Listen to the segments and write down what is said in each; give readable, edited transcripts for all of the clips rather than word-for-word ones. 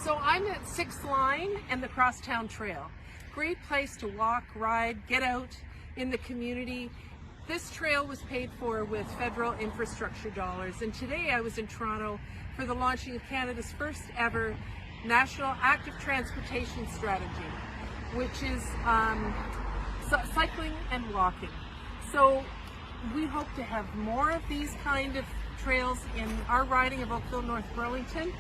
So I'm at 6th Line and the Crosstown Trail. Great place to walk, ride, get out in the community. This trail was paid for with federal infrastructure dollars, and today I was in Toronto for the launching of Canada's first ever National Active Transportation Strategy, which is cycling and walking. So we hope to have more of these kind of trails in our riding of Oakville, North Burlington,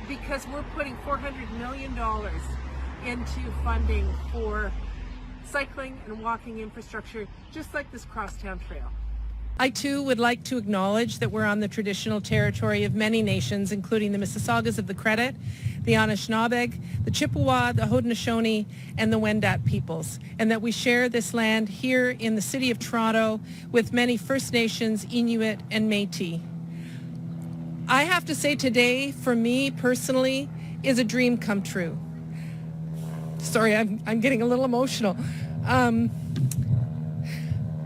because we're putting $400 million into funding for cycling and walking infrastructure, just like this Crosstown Trail. I too would like to acknowledge that we're on the traditional territory of many nations, including the Mississaugas of the Credit, the Anishinaabe, the Chippewa, the Haudenosaunee, and the Wendat peoples, and that we share this land here in the city of Toronto with many First Nations, Inuit, and Métis. I have to say today, for me personally, is a dream come true. Sorry, I'm getting a little emotional.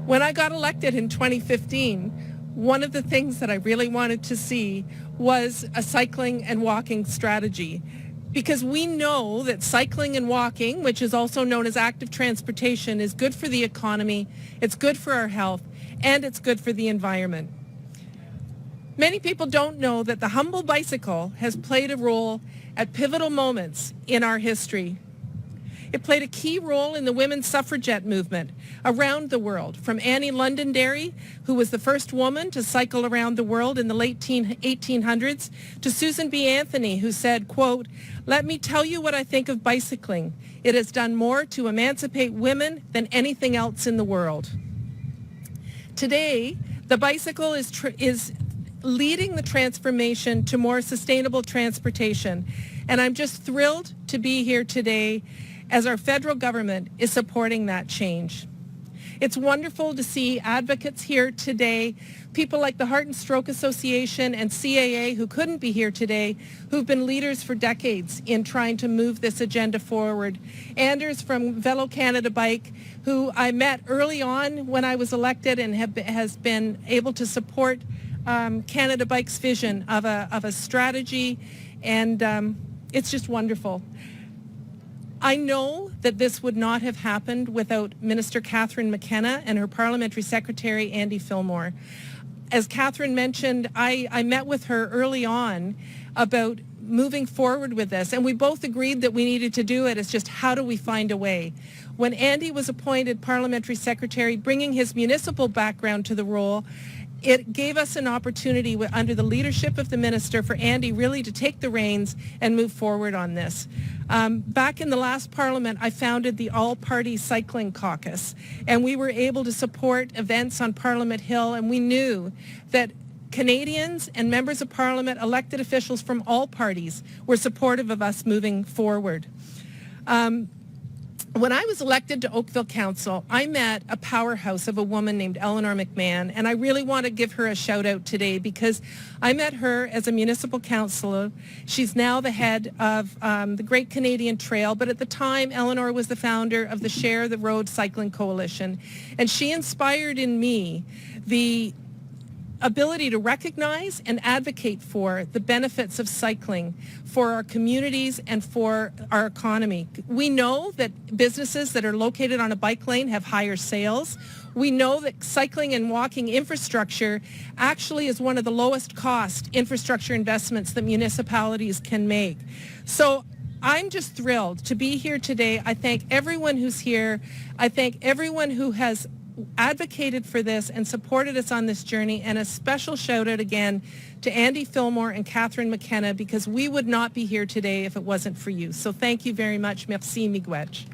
When I got elected in 2015, one of the things that I really wanted to see was a cycling and walking strategy, because we know that cycling and walking, which is also known as active transportation, is good for the economy, it's good for our health, and it's good for the environment. Many people don't know that the humble bicycle has played a role at pivotal moments in our history. It played a key role in the women's suffragette movement around the world, from Annie Londonderry, who was the first woman to cycle around the world in the late 1800s, to Susan B. Anthony, who said, quote, "Let me tell you what I think of bicycling. It has done more to emancipate women than anything else in the world." Today, the bicycle is leading the transformation to more sustainable transportation. And I'm just thrilled to be here today as our federal government is supporting that change. It's wonderful to see advocates here today, people like the Heart and Stroke Association and CAA, who couldn't be here today, who've been leaders for decades in trying to move this agenda forward. Anders from Velo Canada Bike, who I met early on when I was elected and has been able to support Canada Bike's vision of a strategy, and it's just wonderful. I know that this would not have happened without Minister Catherine McKenna and her Parliamentary Secretary, Andy Fillmore. As Catherine mentioned, I met with her early on about moving forward with this, and we both agreed that we needed to do it. It's just, how do we find a way? When Andy was appointed Parliamentary Secretary, bringing his municipal background to the role, it gave us an opportunity under the leadership of the minister for Andy really to take the reins and move forward on this. Back in the last Parliament, I founded the All-Party Cycling Caucus, and we were able to support events on Parliament Hill, and we knew that Canadians and members of Parliament, elected officials from all parties, were supportive of us moving forward. When I was elected to Oakville Council, I met a powerhouse of a woman named Eleanor McMahon, and I really want to give her a shout out today because I met her as a municipal councillor. She's now the head of the Great Canadian Trail, but at the time, Eleanor was the founder of the Share the Road Cycling Coalition, and she inspired in me the ability to recognize and advocate for the benefits of cycling for our communities and for our economy. We know that businesses that are located on a bike lane have higher sales. We know that cycling and walking infrastructure actually is one of the lowest cost infrastructure investments that municipalities can make. So I'm just thrilled to be here today. I thank everyone who's here. I thank everyone who has advocated for this and supported us on this journey, and a special shout out again to Andy Fillmore and Catherine McKenna, because we would not be here today if it wasn't for you. So thank you very much. Merci, miigwech.